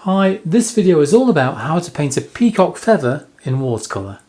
Hi, this video is all about how to paint a peacock feather in watercolour.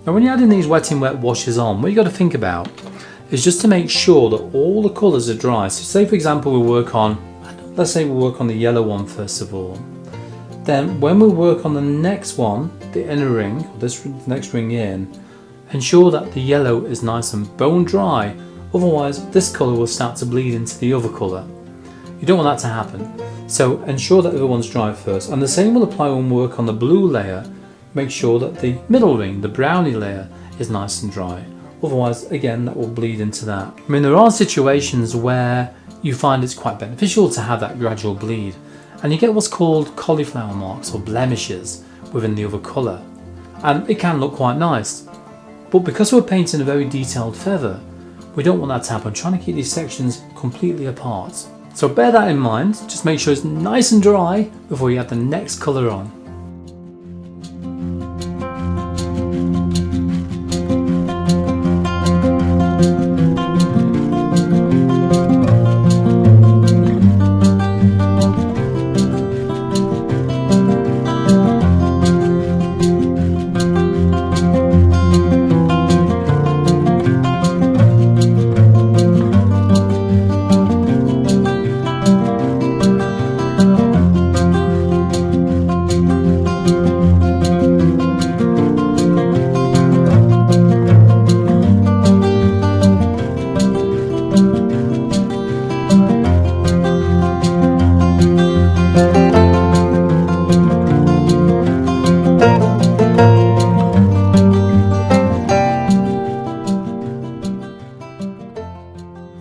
Now when you're adding these wet in wet washes on, what you got to think about is just to make sure that all the colours are dry. So say for example we work on, let's say we work on the yellow one first of all. Then when we work on the next one, the inner ring, or this next ring in, ensure that the yellow is nice and bone dry, otherwise this colour will start to bleed into the other colour. You don't want that to happen. So ensure that everyone's dry first, and the same will apply when we work on the blue layer. Make sure that the middle ring, the brownie layer, is nice and dry. Otherwise, again, that will bleed into that. I mean, there are situations where you find it's quite beneficial to have that gradual bleed, and you get what's called cauliflower marks or blemishes within the other colour, and it can look quite nice. But because we're painting a very detailed feather, we don't want that to happen, trying to keep these sections completely apart. So bear that in mind, just make sure it's nice and dry before you add the next colour on.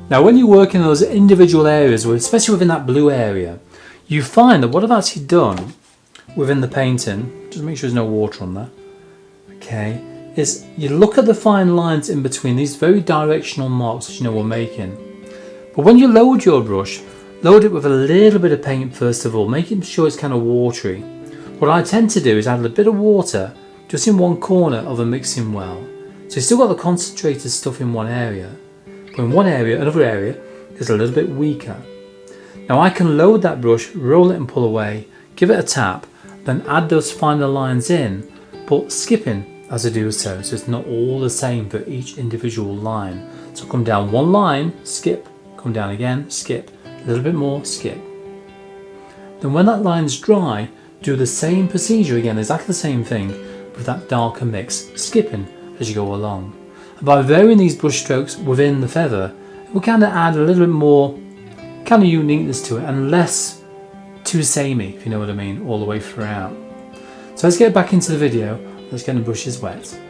Now when you work in those individual areas, especially within that blue area, you find that what I've actually done within the painting, just make sure there's no water on there, okay, is you look at the fine lines in between these very directional marks that you know we're making. But when you load your brush, load it with a little bit of paint first of all, making sure it's kind of watery. What I tend to do is add a bit of water just in one corner of a mixing well. So you've still got the concentrated stuff in one area, but in one area, another area is a little bit weaker. Now I can load that brush, roll it and pull away, give it a tap, then add those finer lines in, but skipping as I do so it's not all the same for each individual line. So come down one line, skip, come down again, skip, a little bit more, skip. Then when that line's dry, do the same procedure again, exactly the same thing with that darker mix, skipping as you go along. And by varying these brush strokes within the feather, it will kind of add a little bit more kind of uniqueness to it and less too samey, if you know what I mean, all the way throughout. So let's get back into the video, let's get the brushes wet.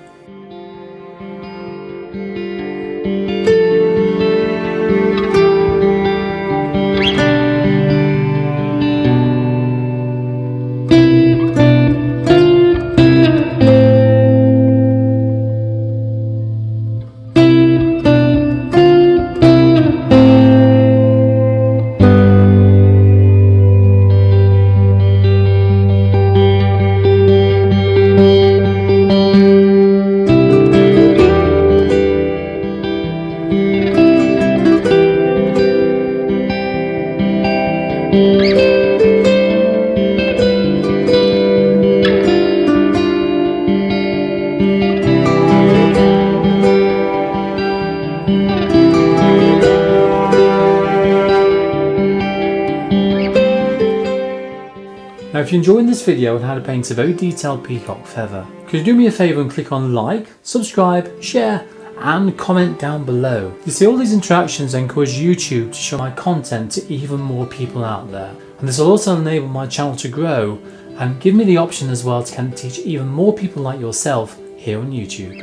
Now if you're enjoying this video on how to paint a very detailed peacock feather, could you do me a favour and click on like, subscribe, share and comment down below. You see, all these interactions encourage YouTube to show my content to even more people out there, and this will also enable my channel to grow and give me the option as well to teach even more people like yourself here on YouTube.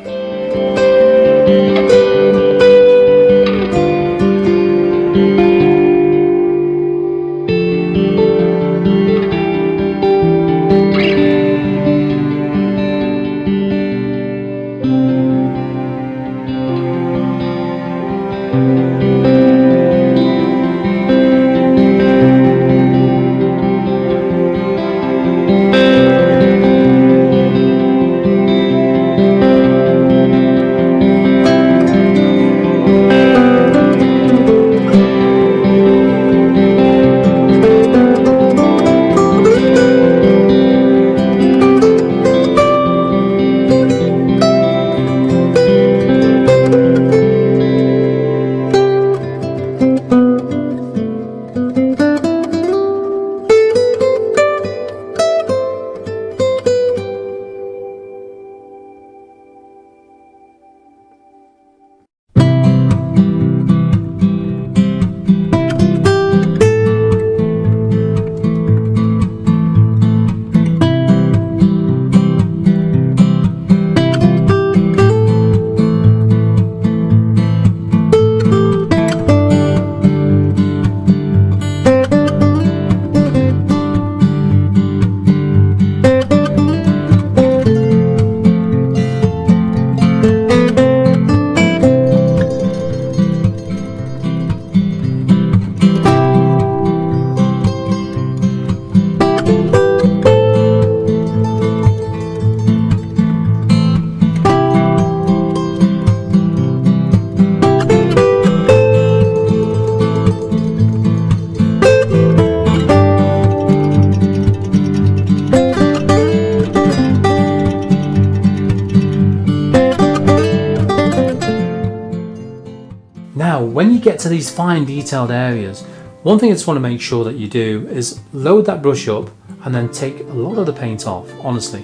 Now, when you get to these fine detailed areas, one thing I just want to make sure that you do is load that brush up and then take a lot of the paint off, honestly.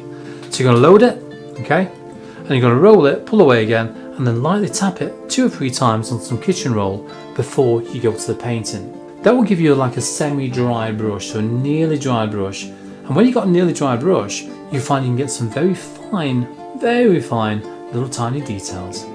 So you're going to load it, okay, and you're going to roll it, pull away again, and then lightly tap it 2 or 3 times on some kitchen roll before you go to the painting. That will give you like a semi-dry brush, so a nearly dry brush. And when you've got a nearly dry brush, you find you can get some very fine little tiny details.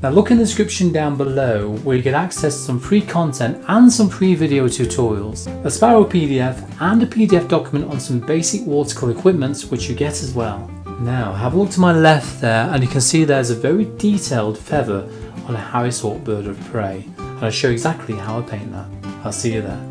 Now look in the description down below where you get access to some free content and some free video tutorials, a Sparrow PDF and a PDF document on some basic watercolour equipment which you get as well. Now have a look to my left there and you can see there's a very detailed feather on a Harris Hawk bird of prey, and I'll show you exactly how I paint that. I'll see you there.